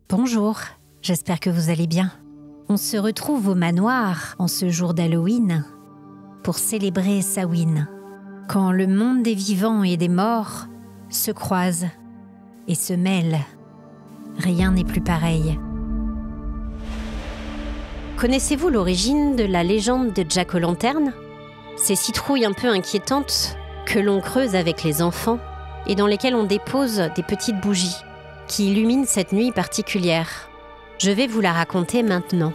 Bonjour, j'espère que vous allez bien. On se retrouve au manoir en ce jour d'Halloween pour célébrer Samhain, quand le monde des vivants et des morts se croise et se mêle. Rien n'est plus pareil. Connaissez-vous l'origine de la légende de Jack-o'-lanterne? Ces citrouilles un peu inquiétantes que l'on creuse avec les enfants et dans lesquelles on dépose des petites bougies qui illuminent cette nuit particulière. Je vais vous la raconter maintenant.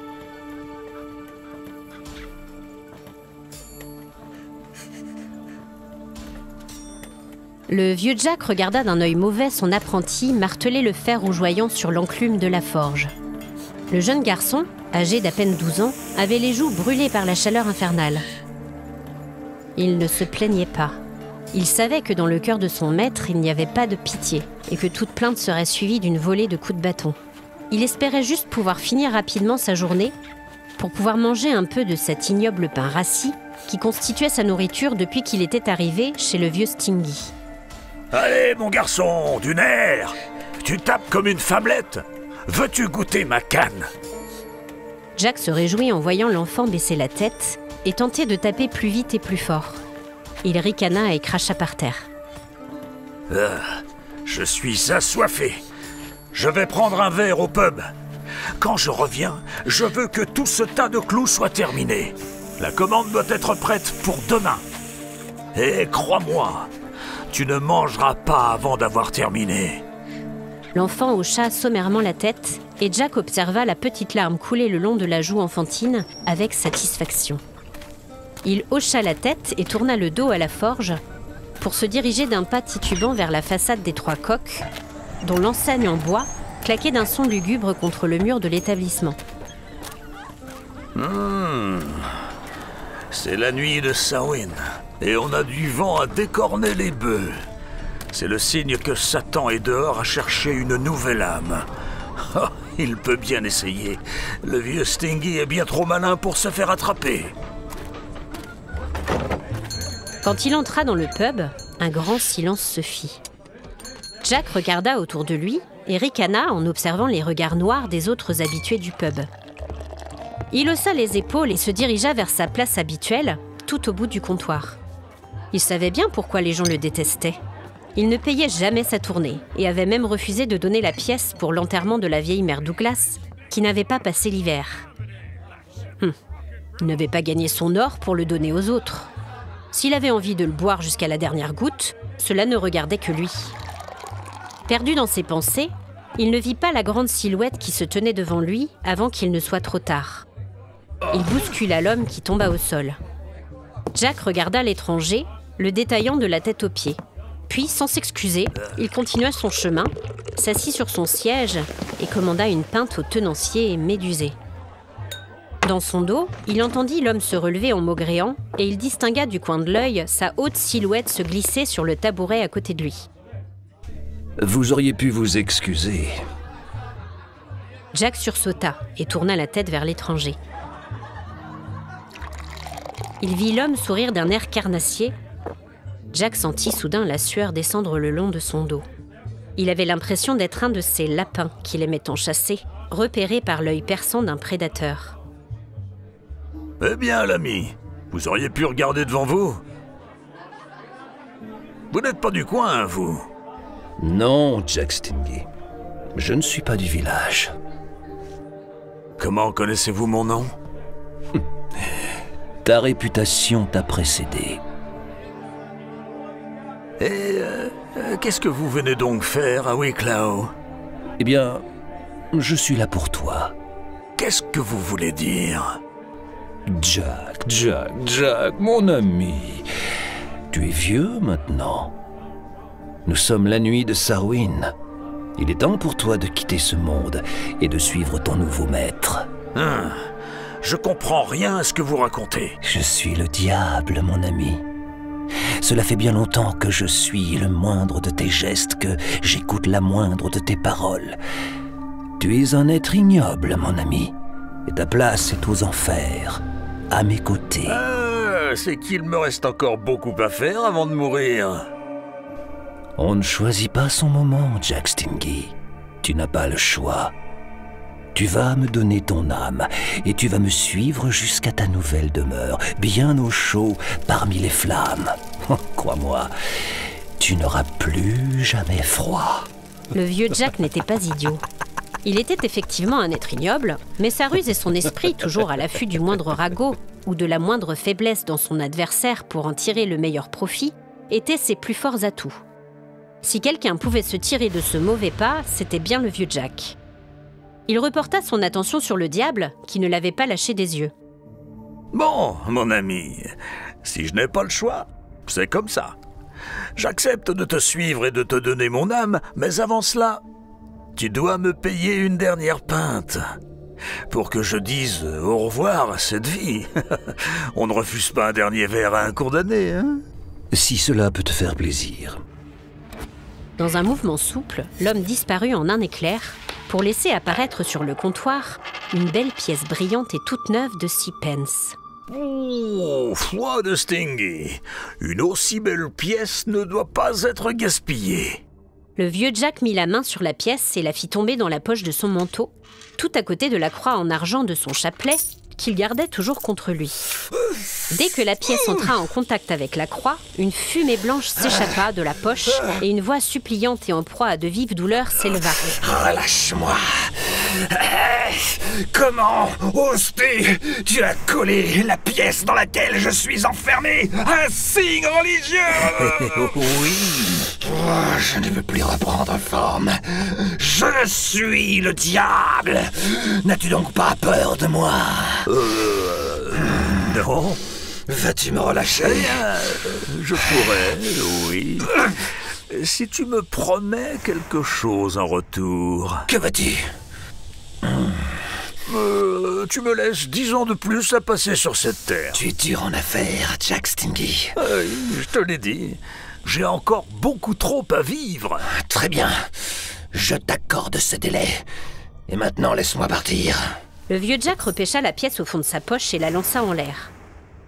Le vieux Jack regarda d'un œil mauvais son apprenti marteler le fer rougeoyant sur l'enclume de la forge. Le jeune garçon, âgé d'à peine 12 ans, avait les joues brûlées par la chaleur infernale. Il ne se plaignait pas. Il savait que dans le cœur de son maître, il n'y avait pas de pitié et que toute plainte serait suivie d'une volée de coups de bâton. Il espérait juste pouvoir finir rapidement sa journée pour pouvoir manger un peu de cet ignoble pain rassis qui constituait sa nourriture depuis qu'il était arrivé chez le vieux Stingy. « Allez, mon garçon, du nerf! Tu tapes comme une femmelette! Veux-tu goûter ma canne ?» Jack se réjouit en voyant l'enfant baisser la tête et tenter de taper plus vite et plus fort. Il ricana et cracha par terre. Je suis assoiffé. Je vais prendre un verre au pub. Quand je reviens, je veux que tout ce tas de clous soit terminé. La commande doit être prête pour demain. Et crois-moi, tu ne mangeras pas avant d'avoir terminé. L'enfant hocha sommairement la tête et Jack observa la petite larme couler le long de la joue enfantine avec satisfaction. Il hocha la tête et tourna le dos à la forge pour se diriger d'un pas titubant vers la façade des Trois Coqs, dont l'enseigne en bois claquait d'un son lugubre contre le mur de l'établissement. C'est la nuit de Samhain, et on a du vent à décorner les bœufs. C'est le signe que Satan est dehors à chercher une nouvelle âme. Oh, il peut bien essayer. Le vieux Stingy est bien trop malin pour se faire attraper. Quand il entra dans le pub, un grand silence se fit. Jack regarda autour de lui et ricana en observant les regards noirs des autres habitués du pub. Il haussa les épaules et se dirigea vers sa place habituelle, tout au bout du comptoir. Il savait bien pourquoi les gens le détestaient. Il ne payait jamais sa tournée et avait même refusé de donner la pièce pour l'enterrement de la vieille mère Douglas, qui n'avait pas passé l'hiver. Il n'avait pas gagné son or pour le donner aux autres. S'il avait envie de le boire jusqu'à la dernière goutte, cela ne regardait que lui. Perdu dans ses pensées, il ne vit pas la grande silhouette qui se tenait devant lui avant qu'il ne soit trop tard. Il bouscula l'homme qui tomba au sol. Jack regarda l'étranger, le détaillant de la tête aux pieds. Puis, sans s'excuser, il continua son chemin, s'assit sur son siège et commanda une pinte au tenancier médusé. Dans son dos, il entendit l'homme se relever en maugréant et il distingua du coin de l'œil sa haute silhouette se glisser sur le tabouret à côté de lui. Vous auriez pu vous excuser. Jack sursauta et tourna la tête vers l'étranger. Il vit l'homme sourire d'un air carnassier. Jack sentit soudain la sueur descendre le long de son dos. Il avait l'impression d'être un de ces lapins qu'il aimait tant chasser, repéré par l'œil perçant d'un prédateur. Eh bien, l'ami, vous auriez pu regarder devant vous. Vous n'êtes pas du coin, vous? Non, Jack Stingy. Je ne suis pas du village. Comment connaissez-vous mon nom? Ta réputation t'a précédé. Et qu'est-ce que vous venez donc faire à Wicklow? Eh bien, je suis là pour toi. Qu'est-ce que vous voulez dire? Jack, mon ami. Tu es vieux maintenant. Nous sommes la nuit de Samhain. Il est temps pour toi de quitter ce monde et de suivre ton nouveau maître. Je comprends rien à ce que vous racontez. Je suis le diable, mon ami. Cela fait bien longtemps que je suis le moindre de tes gestes, que j'écoute la moindre de tes paroles. Tu es un être ignoble, mon ami, et ta place est aux enfers, à mes côtés. C'est qu'il me reste encore beaucoup à faire avant de mourir. On ne choisit pas son moment, Jack Stingy. Tu n'as pas le choix. Tu vas me donner ton âme et tu vas me suivre jusqu'à ta nouvelle demeure, bien au chaud parmi les flammes. Crois-moi, tu n'auras plus jamais froid. Le vieux Jack n'était pas idiot. Il était effectivement un être ignoble, mais sa ruse et son esprit, toujours à l'affût du moindre ragot ou de la moindre faiblesse dans son adversaire pour en tirer le meilleur profit, étaient ses plus forts atouts. Si quelqu'un pouvait se tirer de ce mauvais pas, c'était bien le vieux Jack. Il reporta son attention sur le diable, qui ne l'avait pas lâché des yeux. « Bon, mon ami, si je n'ai pas le choix, c'est comme ça. J'accepte de te suivre et de te donner mon âme, mais avant cela, tu dois me payer une dernière pinte. Pour que je dise au revoir à cette vie. On ne refuse pas un dernier verre à un condamné, hein ? Si cela peut te faire plaisir. » Dans un mouvement souple, l'homme disparut en un éclair pour laisser apparaître sur le comptoir une belle pièce brillante et toute neuve de 6 pence. Oh, foi de Stingy, une aussi belle pièce ne doit pas être gaspillée. Le vieux Jack mit la main sur la pièce et la fit tomber dans la poche de son manteau, tout à côté de la croix en argent de son chapelet, qu'il gardait toujours contre lui. Dès que la pièce entra en contact avec la croix, une fumée blanche s'échappa de la poche et une voix suppliante et en proie à de vives douleurs s'éleva. « Relâche-moi! Comment oses-tu as collé la pièce dans laquelle je suis enfermé? Un signe religieux! Oui. Oh, je ne veux plus reprendre forme. Je suis le diable. N'as-tu donc pas peur de moi? Non. Vas-tu me relâcher? Je pourrais, oui. Si tu me promets quelque chose en retour. Que veux-tu? Tu me laisses 10 ans de plus à passer sur cette terre. Tu es dur en affaires, Jack Stingy. Je te l'ai dit. J'ai encore beaucoup trop à vivre. Très bien. Je t'accorde ce délai. Et maintenant, laisse-moi partir. Le vieux Jack repêcha la pièce au fond de sa poche et la lança en l'air.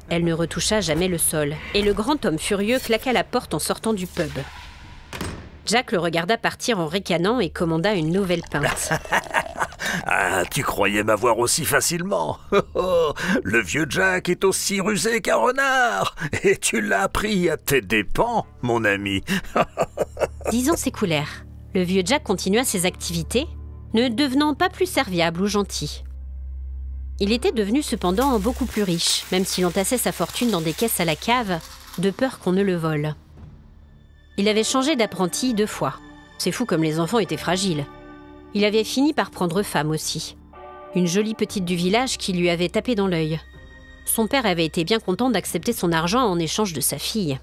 Elle ne retoucha jamais le sol, et le grand homme furieux claqua la porte en sortant du pub. Jack le regarda partir en ricanant et commanda une nouvelle pinte. Ah, tu croyais m'avoir aussi facilement? Le vieux Jack est aussi rusé qu'un renard. Et tu l'as appris à tes dépens, mon ami. 10 ans s'écoulèrent. Le vieux Jack continua ses activités, ne devenant pas plus serviable ou gentil. Il était devenu cependant beaucoup plus riche, même s'il entassait sa fortune dans des caisses à la cave, de peur qu'on ne le vole. Il avait changé d'apprenti 2 fois. C'est fou comme les enfants étaient fragiles. Il avait fini par prendre femme aussi. Une jolie petite du village qui lui avait tapé dans l'œil. Son père avait été bien content d'accepter son argent en échange de sa fille.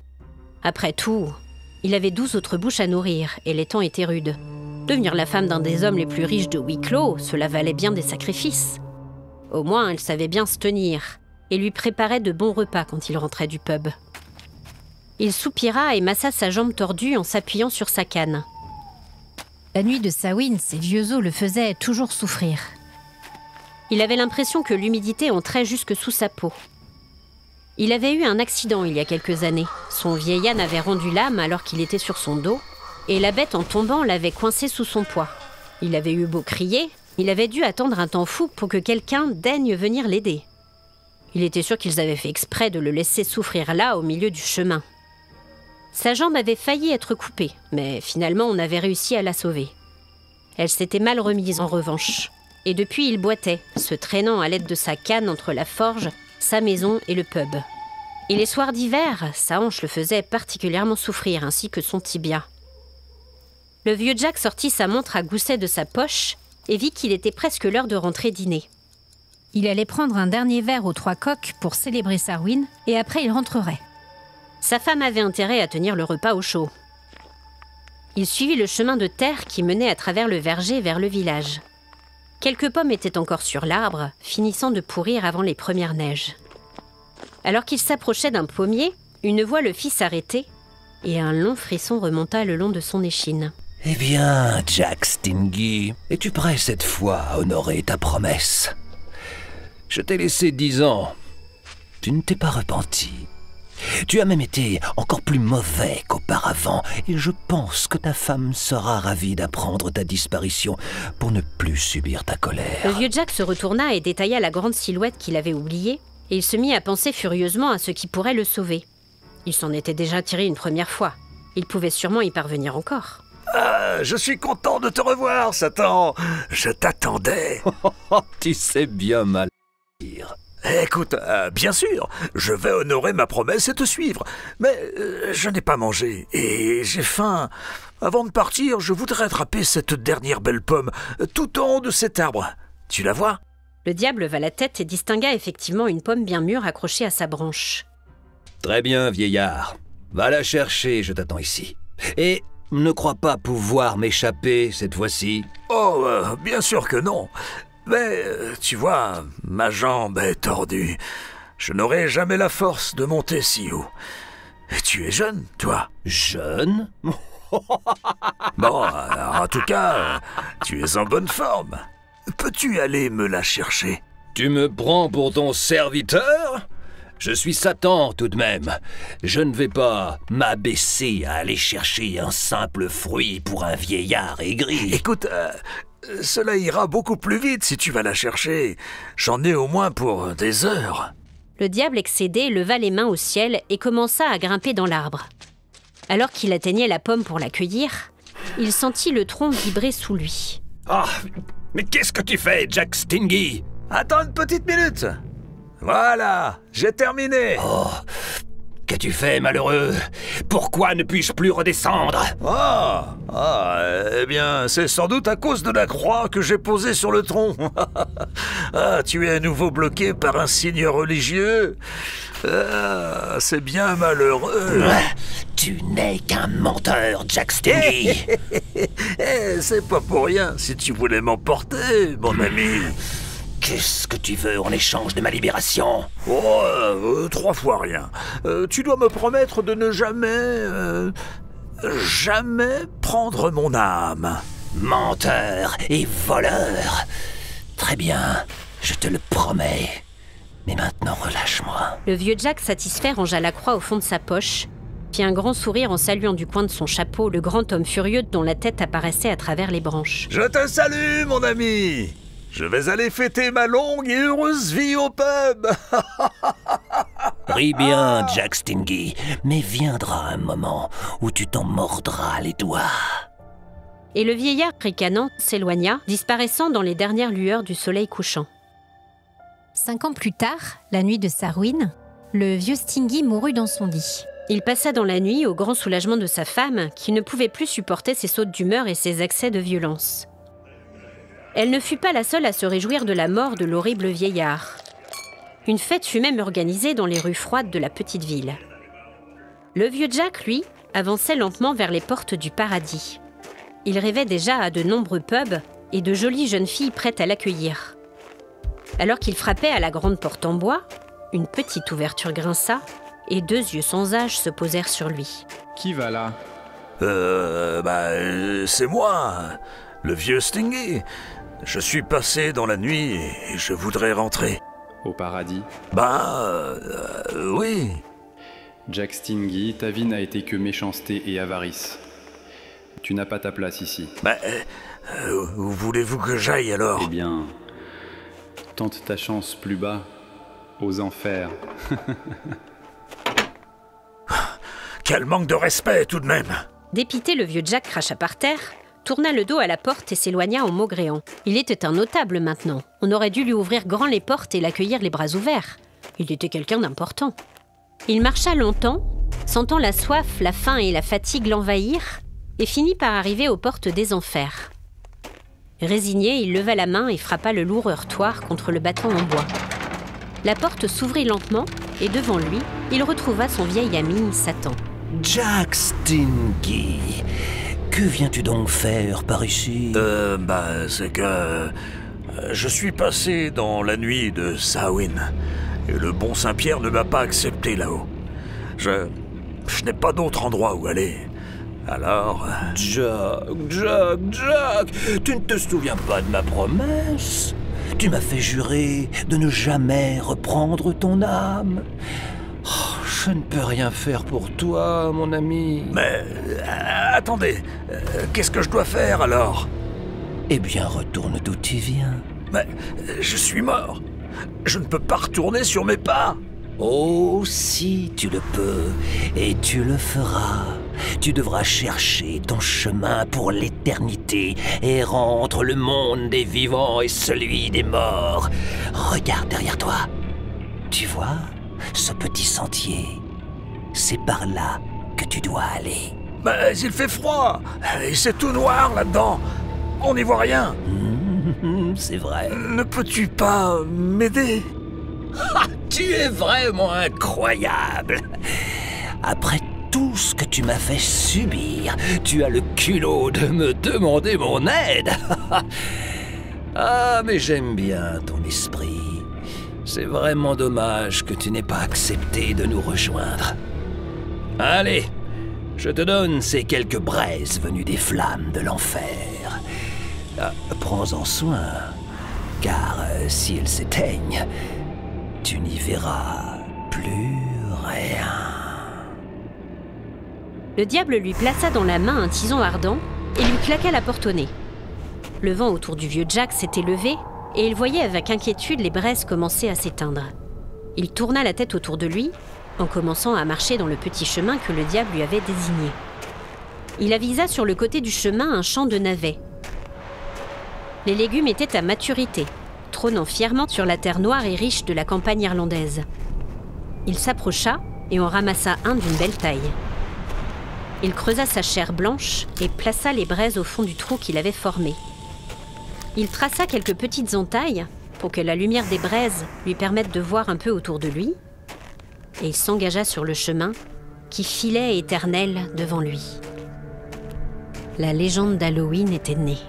Après tout, il avait 12 autres bouches à nourrir et les temps étaient rudes. Devenir la femme d'un des hommes les plus riches de Wicklow, cela valait bien des sacrifices. Au moins, elle savait bien se tenir et lui préparait de bons repas quand il rentrait du pub. Il soupira et massa sa jambe tordue en s'appuyant sur sa canne. La nuit de Samhain, ses vieux os le faisaient toujours souffrir. Il avait l'impression que l'humidité entrait jusque sous sa peau. Il avait eu un accident il y a quelques années. Son vieil âne avait rendu l'âme alors qu'il était sur son dos, et la bête en tombant l'avait coincé sous son poids. Il avait eu beau crier, il avait dû attendre un temps fou pour que quelqu'un daigne venir l'aider. Il était sûr qu'ils avaient fait exprès de le laisser souffrir là, au milieu du chemin. Sa jambe avait failli être coupée, mais finalement on avait réussi à la sauver. Elle s'était mal remise en revanche, et depuis il boitait, se traînant à l'aide de sa canne entre la forge, sa maison et le pub. Et les soirs d'hiver, sa hanche le faisait particulièrement souffrir, ainsi que son tibia. Le vieux Jack sortit sa montre à gousset de sa poche et vit qu'il était presque l'heure de rentrer dîner. Il allait prendre un dernier verre aux 3 coqs pour célébrer Samhain, et après il rentrerait. Sa femme avait intérêt à tenir le repas au chaud. Il suivit le chemin de terre qui menait à travers le verger vers le village. Quelques pommes étaient encore sur l'arbre, finissant de pourrir avant les premières neiges. Alors qu'il s'approchait d'un pommier, une voix le fit s'arrêter, et un long frisson remonta le long de son échine. « Eh bien, Jack Stingy, es-tu prêt cette fois à honorer ta promesse? Je t'ai laissé 10 ans. Tu ne t'es pas repenti. Tu as même été encore plus mauvais qu'auparavant, et je pense que ta femme sera ravie d'apprendre ta disparition pour ne plus subir ta colère. Le vieux Jack se retourna et détailla la grande silhouette qu'il avait oubliée, et il se mit à penser furieusement à ce qui pourrait le sauver. Il s'en était déjà tiré une première fois. Il pouvait sûrement y parvenir encore. Ah, je suis content de te revoir, Satan. Je t'attendais. Tu sais bien mal dire. Écoute, bien sûr, je vais honorer ma promesse et te suivre. Mais je n'ai pas mangé et j'ai faim. Avant de partir, je voudrais attraper cette dernière belle pomme, tout en haut de cet arbre. Tu la vois ? Le diable leva la tête et distingua effectivement une pomme bien mûre accrochée à sa branche. Très bien, vieillard. Va la chercher, je t'attends ici. Et ne crois pas pouvoir m'échapper cette fois-ci. Oh, bien sûr que non. Mais, tu vois, ma jambe est tordue. Je n'aurai jamais la force de monter si haut. Et tu es jeune, toi. Jeune ? Bon, en tout cas, tu es en bonne forme. Peux-tu aller me la chercher ? Tu me prends pour ton serviteur ? Je suis Satan tout de même. Je ne vais pas m'abaisser à aller chercher un simple fruit pour un vieillard aigri. Écoute, cela ira beaucoup plus vite si tu vas la chercher. J'en ai au moins pour des heures. Le diable excédé leva les mains au ciel et commença à grimper dans l'arbre. Alors qu'il atteignait la pomme pour la cueillir, il sentit le tronc vibrer sous lui. Ah, mais qu'est-ce que tu fais, Jack Stingy ? Attends une petite minute. Voilà, j'ai terminé. Oh, qu'as-tu fait, malheureux ? Pourquoi ne puis-je plus redescendre ? Eh bien, c'est sans doute à cause de la croix que j'ai posée sur le tronc. Ah, tu es à nouveau bloqué par un signe religieux. Ah, c'est bien malheureux. Tu n'es qu'un menteur, Jack Stingy. C'est pas pour rien si tu voulais m'emporter, mon ami. Qu'est-ce que tu veux en échange de ma libération ? 3 fois rien. Tu dois me promettre de ne jamais prendre mon âme. Menteur et voleur. Très bien, je te le promets. Mais maintenant, relâche-moi. Le vieux Jack, satisfait, rangea la croix au fond de sa poche, fit un grand sourire en saluant du coin de son chapeau le grand homme furieux dont la tête apparaissait à travers les branches. Je te salue, mon ami. Je vais aller fêter ma longue et heureuse vie au pub. Ris bien, Jack Stingy, mais viendra un moment où tu t'en mordras les doigts. Et le vieillard ricanant s'éloigna, disparaissant dans les dernières lueurs du soleil couchant. 5 ans plus tard, la nuit de sa ruine, le vieux Stingy mourut dans son lit. Il passa dans la nuit au grand soulagement de sa femme, qui ne pouvait plus supporter ses sautes d'humeur et ses accès de violence. Elle ne fut pas la seule à se réjouir de la mort de l'horrible vieillard. Une fête fut même organisée dans les rues froides de la petite ville. Le vieux Jack, lui, avançait lentement vers les portes du paradis. Il rêvait déjà à de nombreux pubs et de jolies jeunes filles prêtes à l'accueillir. Alors qu'il frappait à la grande porte en bois, une petite ouverture grinça et 2 yeux sans âge se posèrent sur lui. Qui va là ? C'est moi, le vieux Stingy. Je suis passé dans la nuit et je voudrais rentrer. Au paradis ? Oui. Jack Stingy, ta vie n'a été que méchanceté et avarice. Tu n'as pas ta place ici. Où voulez-vous que j'aille alors ? Eh bien, tente ta chance plus bas, aux enfers. Quel manque de respect tout de même ! Dépité, le vieux Jack cracha par terre, tourna le dos à la porte et s'éloigna en maugréant. Il était un notable maintenant. On aurait dû lui ouvrir grand les portes et l'accueillir les bras ouverts. Il était quelqu'un d'important. Il marcha longtemps, sentant la soif, la faim et la fatigue l'envahir, et finit par arriver aux portes des enfers. Résigné, il leva la main et frappa le lourd heurtoir contre le battant en bois. La porte s'ouvrit lentement, et devant lui, il retrouva son vieil ami, Satan. Jack Stingy, que viens-tu donc faire par ici ? C'est que... je suis passé dans la nuit de Samhain, et le bon Saint-Pierre ne m'a pas accepté là-haut. Je n'ai pas d'autre endroit où aller. Alors... Jack, tu ne te souviens pas de ma promesse ? Tu m'as fait jurer de ne jamais reprendre ton âme. Oh, Je ne peux rien faire pour toi, mon ami. Mais attendez, qu'est-ce que je dois faire alors? Eh bien, retourne d'où tu viens. Mais je suis mort. Je ne peux pas retourner sur mes pas. Oh, si, tu le peux, et tu le feras. Tu devras chercher ton chemin pour l'éternité, errant entre le monde des vivants et celui des morts. Regarde derrière toi. Tu vois ce petit sentier? C'est par là que tu dois aller. Mais il fait froid, et c'est tout noir là-dedans. On n'y voit rien. C'est vrai. Ne peux-tu pas m'aider? Tu es vraiment incroyable. Après tout ce que tu m'as fait subir, tu as le culot de me demander mon aide. Ah, mais j'aime bien ton esprit. C'est vraiment dommage que tu n'aies pas accepté de nous rejoindre. Allez, je te donne ces quelques braises venues des flammes de l'enfer. Prends-en soin, car si elles s'éteignent, tu n'y verras plus rien. Le diable lui plaça dans la main un tison ardent et lui claqua la porte au nez. Le vent autour du vieux Jack s'était levé et il voyait avec inquiétude les braises commencer à s'éteindre. Il tourna la tête autour de lui en commençant à marcher dans le petit chemin que le diable lui avait désigné. Il avisa sur le côté du chemin un champ de navets. Les légumes étaient à maturité, trônant fièrement sur la terre noire et riche de la campagne irlandaise. Il s'approcha et en ramassa un d'une belle taille. Il creusa sa chair blanche et plaça les braises au fond du trou qu'il avait formé. Il traça quelques petites entailles pour que la lumière des braises lui permette de voir un peu autour de lui, et il s'engagea sur le chemin qui filait éternel devant lui. La légende d'Halloween était née.